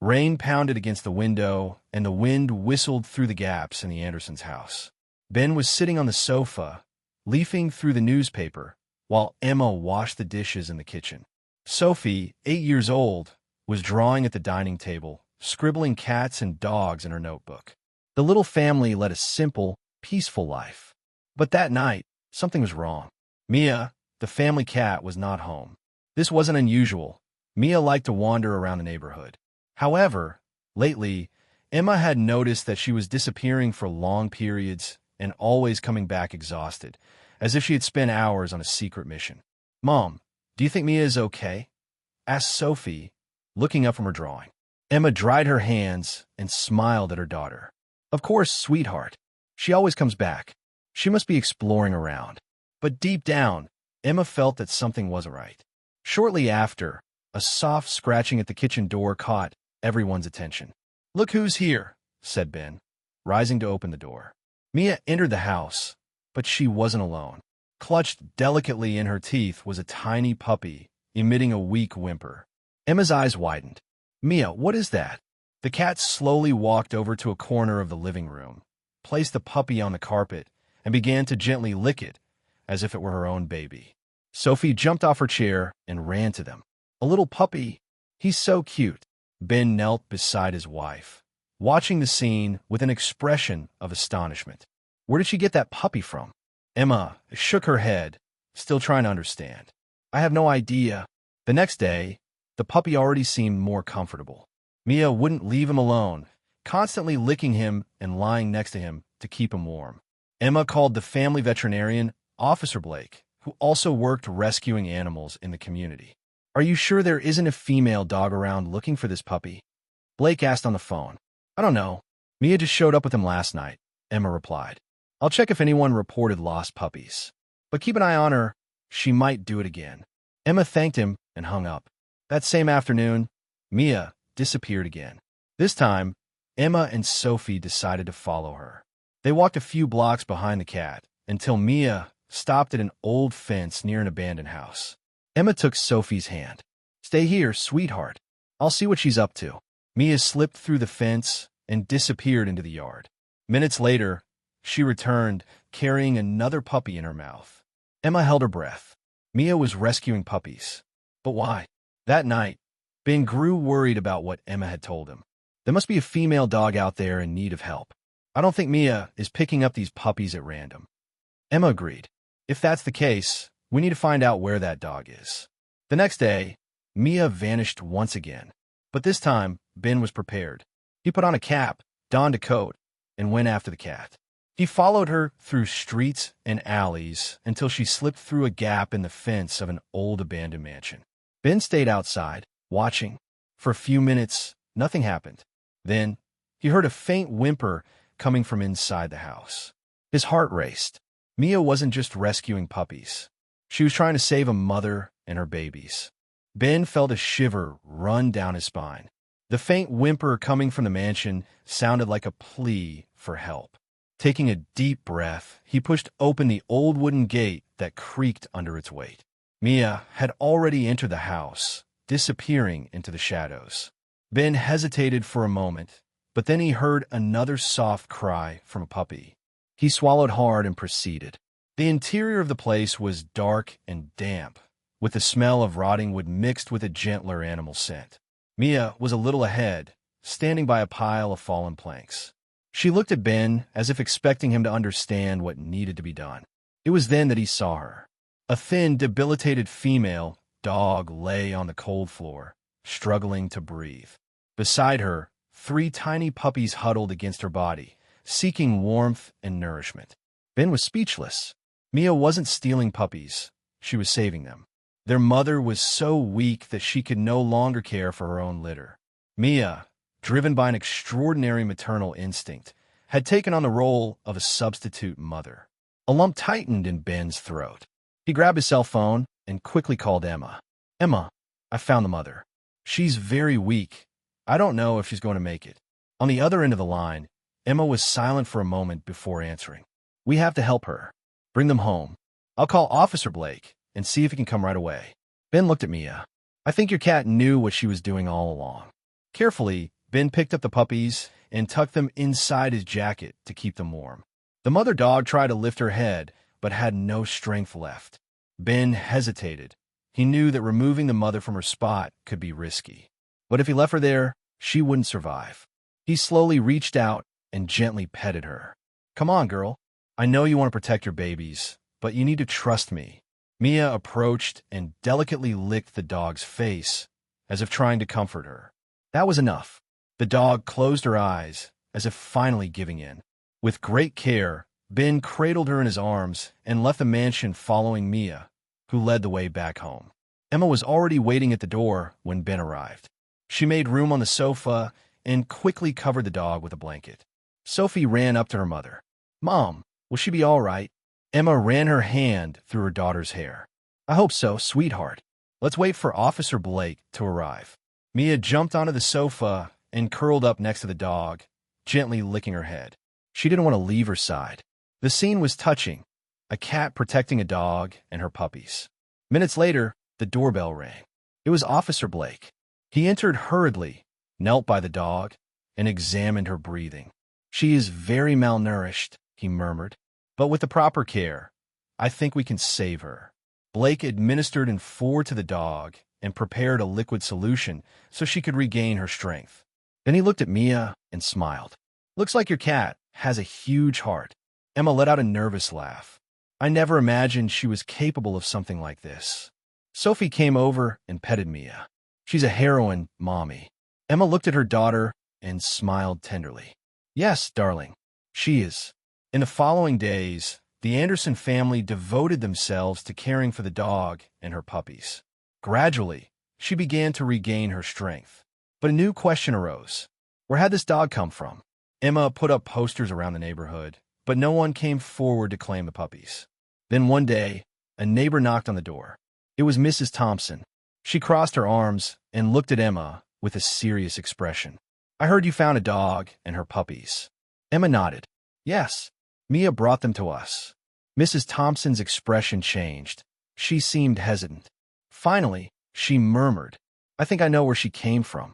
Rain pounded against the window, and the wind whistled through the gaps in the Andersons' house. Ben was sitting on the sofa, leafing through the newspaper, while Emma washed the dishes in the kitchen. Sophie, 8 years old, was drawing at the dining table, scribbling cats and dogs in her notebook. The little family led a simple, peaceful life. But that night, something was wrong. Mia, the family cat, was not home. This wasn't unusual. Mia liked to wander around the neighborhood. However, lately, Emma had noticed that she was disappearing for long periods and always coming back exhausted, as if she had spent hours on a secret mission. "Mom, do you think Mia is okay?" asked Sophie, looking up from her drawing. Emma dried her hands and smiled at her daughter. "Of course, sweetheart. She always comes back. She must be exploring around." But deep down, Emma felt that something wasn't right. Shortly after, a soft scratching at the kitchen door caught everyone's attention. "Look who's here," said Ben, rising to open the door. Mia entered the house, but she wasn't alone. Clutched delicately in her teeth was a tiny puppy, emitting a weak whimper. Emma's eyes widened. "Mia, what is that?" The cat slowly walked over to a corner of the living room, placed the puppy on the carpet, and began to gently lick it, as if it were her own baby. Sophie jumped off her chair and ran to them. "A little puppy. He's so cute." Ben knelt beside his wife, watching the scene with an expression of astonishment. "Where did she get that puppy from?" Emma shook her head, still trying to understand. "I have no idea." The next day, the puppy already seemed more comfortable. Mia wouldn't leave him alone, constantly licking him and lying next to him to keep him warm. Emma called the family veterinarian, Officer Blake, who also worked rescuing animals in the community. "Are you sure there isn't a female dog around looking for this puppy?" Blake asked on the phone. "I don't know. Mia just showed up with him last night," Emma replied. "I'll check if anyone reported lost puppies. But keep an eye on her. She might do it again." Emma thanked him and hung up. That same afternoon, Mia disappeared again. This time, Emma and Sophie decided to follow her. They walked a few blocks behind the cat until Mia stopped at an old fence near an abandoned house. Emma took Sophie's hand. "Stay here, sweetheart. I'll see what she's up to." Mia slipped through the fence and disappeared into the yard. Minutes later, she returned, carrying another puppy in her mouth. Emma held her breath. Mia was rescuing puppies. But why? That night, Ben grew worried about what Emma had told him. There must be a female dog out there in need of help. "I don't think Mia is picking up these puppies at random." Emma agreed. "If that's the case, we need to find out where that dog is." The next day, Mia vanished once again. But this time, Ben was prepared. He put on a cap, donned a coat, and went after the cat. He followed her through streets and alleys until she slipped through a gap in the fence of an old abandoned mansion. Ben stayed outside, watching. For a few minutes, nothing happened. Then, he heard a faint whimper coming from inside the house. His heart raced. Mia wasn't just rescuing puppies. She was trying to save a mother and her babies. Ben felt a shiver run down his spine. The faint whimper coming from the mansion sounded like a plea for help. Taking a deep breath, he pushed open the old wooden gate that creaked under its weight. Mia had already entered the house, disappearing into the shadows. Ben hesitated for a moment, but then he heard another soft cry from a puppy. He swallowed hard and proceeded. The interior of the place was dark and damp, with the smell of rotting wood mixed with a gentler animal scent. Mia was a little ahead, standing by a pile of fallen planks. She looked at Ben as if expecting him to understand what needed to be done. It was then that he saw her. A thin, debilitated female dog lay on the cold floor, struggling to breathe. Beside her, 3 tiny puppies huddled against her body, seeking warmth and nourishment. Ben was speechless. Mia wasn't stealing puppies. She was saving them. Their mother was so weak that she could no longer care for her own litter. Mia, driven by an extraordinary maternal instinct, had taken on the role of a substitute mother. A lump tightened in Ben's throat. He grabbed his cell phone and quickly called Emma. "Emma, I found the mother. She's very weak. I don't know if she's going to make it." On the other end of the line, Emma was silent for a moment before answering. "We have to help her. Bring them home. I'll call Officer Blake and see if he can come right away." Ben looked at Mia. "I think your cat knew what she was doing all along." Carefully, Ben picked up the puppies and tucked them inside his jacket to keep them warm. The mother dog tried to lift her head, but had no strength left. Ben hesitated. He knew that removing the mother from her spot could be risky. But if he left her there, she wouldn't survive. He slowly reached out and gently petted her. "Come on, girl. I know you want to protect your babies, but you need to trust me." Mia approached and delicately licked the dog's face, as if trying to comfort her. That was enough. The dog closed her eyes, as if finally giving in. With great care, Ben cradled her in his arms and left the mansion following Mia, who led the way back home. Emma was already waiting at the door when Ben arrived. She made room on the sofa and quickly covered the dog with a blanket. Sophie ran up to her mother. "Mom, will she be all right?" Emma ran her hand through her daughter's hair. "I hope so, sweetheart. Let's wait for Officer Blake to arrive." Mia jumped onto the sofa and curled up next to the dog, gently licking her head. She didn't want to leave her side. The scene was touching, a cat protecting a dog and her puppies. Minutes later, the doorbell rang. It was Officer Blake. He entered hurriedly, knelt by the dog, and examined her breathing. "She is very malnourished," he murmured. "But with the proper care, I think we can save her." Blake administered N4 to the dog and prepared a liquid solution so she could regain her strength. Then he looked at Mia and smiled. "Looks like your cat has a huge heart." Emma let out a nervous laugh. "I never imagined she was capable of something like this." Sophie came over and petted Mia. "She's a heroine, Mommy." Emma looked at her daughter and smiled tenderly. "Yes, darling, she is." In the following days, the Anderson family devoted themselves to caring for the dog and her puppies. Gradually, she began to regain her strength. But a new question arose. Where had this dog come from? Emma put up posters around the neighborhood, but no one came forward to claim the puppies. Then one day, a neighbor knocked on the door. It was Mrs. Thompson. She crossed her arms and looked at Emma with a serious expression. "I heard you found a dog and her puppies." Emma nodded. "Yes, Mia brought them to us." Mrs. Thompson's expression changed. She seemed hesitant. Finally, she murmured, "I think I know where she came from."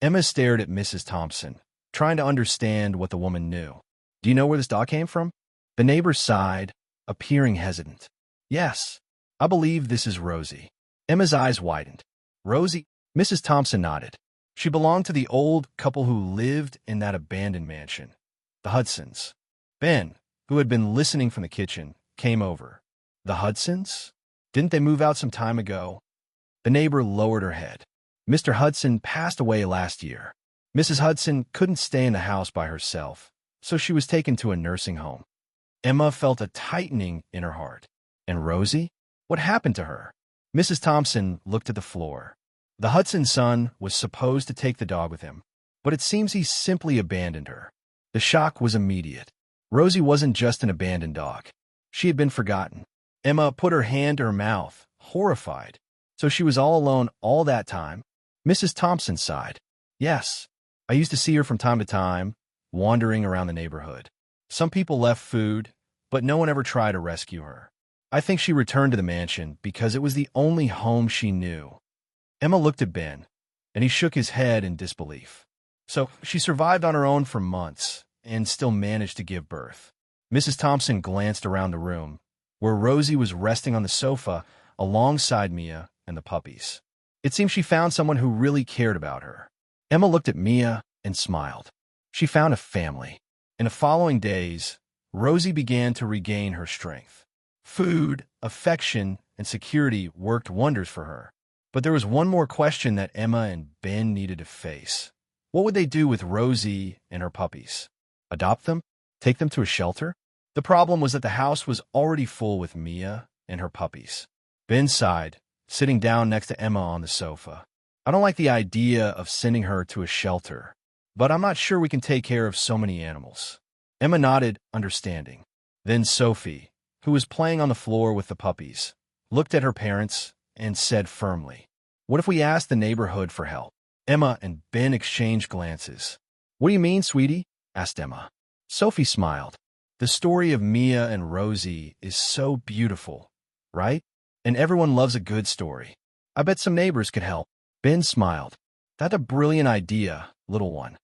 Emma stared at Mrs. Thompson, trying to understand what the woman knew. "Do you know where this dog came from?" The neighbor sighed, appearing hesitant. "Yes, I believe this is Rosie." Emma's eyes widened. "Rosie?" Mrs. Thompson nodded. "She belonged to the old couple who lived in that abandoned mansion, the Hudsons." Ben, who had been listening from the kitchen, came over. "The Hudsons? Didn't they move out some time ago?" The neighbor lowered her head. "Mr. Hudson passed away last year. Mrs. Hudson couldn't stay in the house by herself, so she was taken to a nursing home." Emma felt a tightening in her heart. "And Rosie? What happened to her?" Mrs. Thompson looked at the floor. The Hudson son was supposed to take the dog with him, but it seems he simply abandoned her. The shock was immediate. Rosie wasn't just an abandoned dog. She had been forgotten. Emma put her hand to her mouth, horrified. So she was all alone all that time? Mrs. Thompson sighed. "Yes, I used to see her from time to time, wandering around the neighborhood. Some people left food, but no one ever tried to rescue her. I think she returned to the mansion because it was the only home she knew." Emma looked at Ben, and he shook his head in disbelief. "So she survived on her own for months and still managed to give birth." Mrs. Thompson glanced around the room, where Rosie was resting on the sofa alongside Mia and the puppies. It seemed she found someone who really cared about her. Emma looked at Mia and smiled. She found a family. In the following days, Rosie began to regain her strength. Food, affection, and security worked wonders for her. But there was one more question that Emma and Ben needed to face. What would they do with Rosie and her puppies? Adopt them? Take them to a shelter? The problem was that the house was already full with Mia and her puppies. Ben sighed, sitting down next to Emma on the sofa. "I don't like the idea of sending her to a shelter, but I'm not sure we can take care of so many animals." Emma nodded, understanding. Then Sophie, who was playing on the floor with the puppies, looked at her parents and said firmly, "What if we asked the neighborhood for help?" Emma and Ben exchanged glances. "What do you mean, sweetie?" asked Emma. Sophie smiled. "The story of Mia and Rosie is so beautiful, right? And everyone loves a good story. I bet some neighbors could help." Ben smiled. That's a brilliant idea, little one.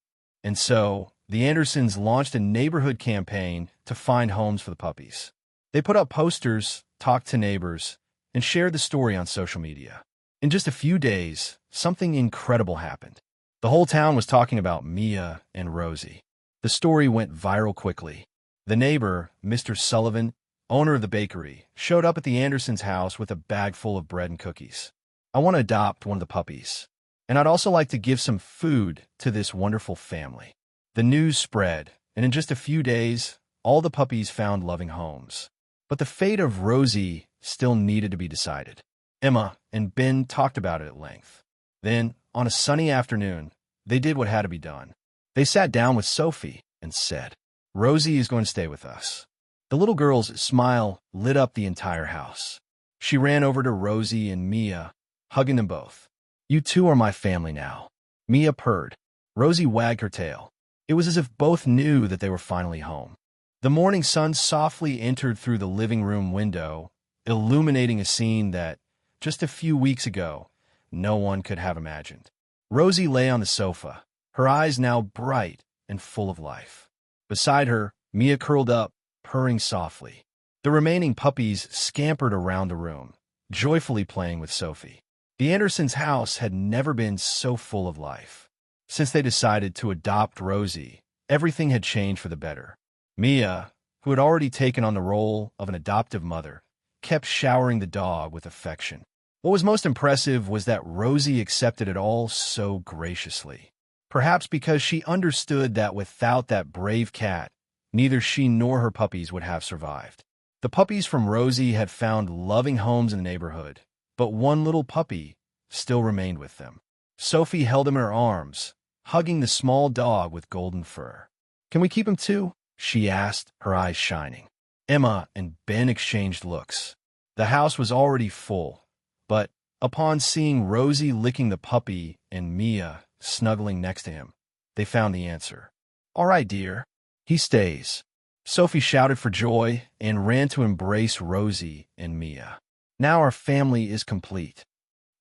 And so, the Andersons launched a neighborhood campaign to find homes for the puppies. They put up posters, talked to neighbors, and shared the story on social media. In just a few days, something incredible happened. The whole town was talking about Mia and Rosie. The story went viral quickly. The neighbor, Mr. Sullivan, owner of the bakery, showed up at the Andersons' house with a bag full of bread and cookies. "I want to adopt one of the puppies, and I'd also like to give some food to this wonderful family." The news spread, and in just a few days, all the puppies found loving homes. But the fate of Rosie still needed to be decided. Emma and Ben talked about it at length. Then, on a sunny afternoon, they did what had to be done. They sat down with Sophie and said, "Rosie is going to stay with us." The little girl's smile lit up the entire house. She ran over to Rosie and Mia, hugging them both. "You two are my family now." Mia purred. Rosie wagged her tail. It was as if both knew that they were finally home. The morning sun softly entered through the living room window, illuminating a scene that, just a few weeks ago, no one could have imagined. Rosie lay on the sofa, her eyes now bright and full of life. Beside her, Mia curled up, purring softly. The remaining puppies scampered around the room, joyfully playing with Sophie. The Andersons' house had never been so full of life. Since they decided to adopt Rosie, everything had changed for the better. Mia, who had already taken on the role of an adoptive mother, kept showering the dog with affection. What was most impressive was that Rosie accepted it all so graciously. Perhaps because she understood that without that brave cat, neither she nor her puppies would have survived. The puppies from Rosie had found loving homes in the neighborhood, but one little puppy still remained with them. Sophie held him in her arms, hugging the small dog with golden fur. "Can we keep him too?" she asked, her eyes shining. Emma and Ben exchanged looks. The house was already full, but upon seeing Rosie licking the puppy and Mia snuggling next to him, they found the answer. "All right, dear. He stays." Sophie shouted for joy and ran to embrace Rosie and Mia. "Now our family is complete."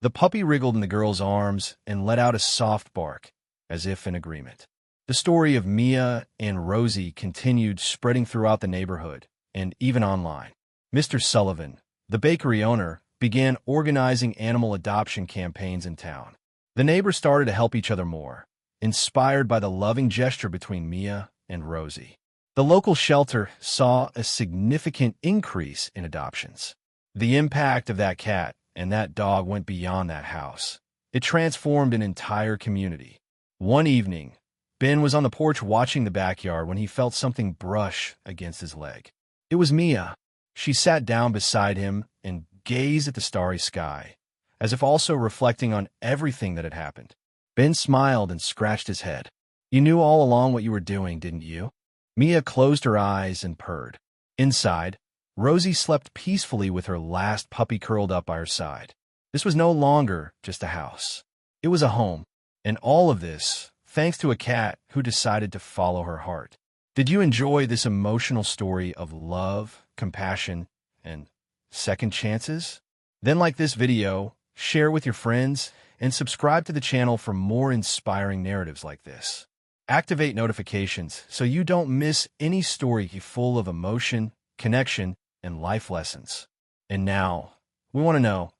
The puppy wriggled in the girl's arms and let out a soft bark, as if in agreement. The story of Mia and Rosie continued spreading throughout the neighborhood and even online. Mr. Sullivan, the bakery owner, began organizing animal adoption campaigns in town. The neighbors started to help each other more, inspired by the loving gesture between Mia and Rosie. The local shelter saw a significant increase in adoptions. The impact of that cat and that dog went beyond that house. It transformed an entire community. One evening, Ben was on the porch watching the backyard when he felt something brush against his leg. It was Mia. She sat down beside him and gazed at the starry sky, as if also reflecting on everything that had happened. Ben smiled and scratched his head. "You knew all along what you were doing, didn't you?" Mia closed her eyes and purred. Inside, Rosie slept peacefully with her last puppy curled up by her side. This was no longer just a house. It was a home. And all of this, thanks to a cat who decided to follow her heart. Did you enjoy this emotional story of love, compassion, and second chances? Then like this video, share it with your friends, and subscribe to the channel for more inspiring narratives like this. Activate notifications so you don't miss any story full of emotion, connection, and life lessons. And now, we want to know,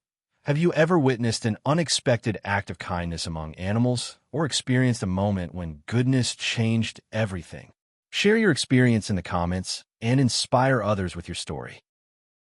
have you ever witnessed an unexpected act of kindness among animals or experienced a moment when goodness changed everything? Share your experience in the comments and inspire others with your story.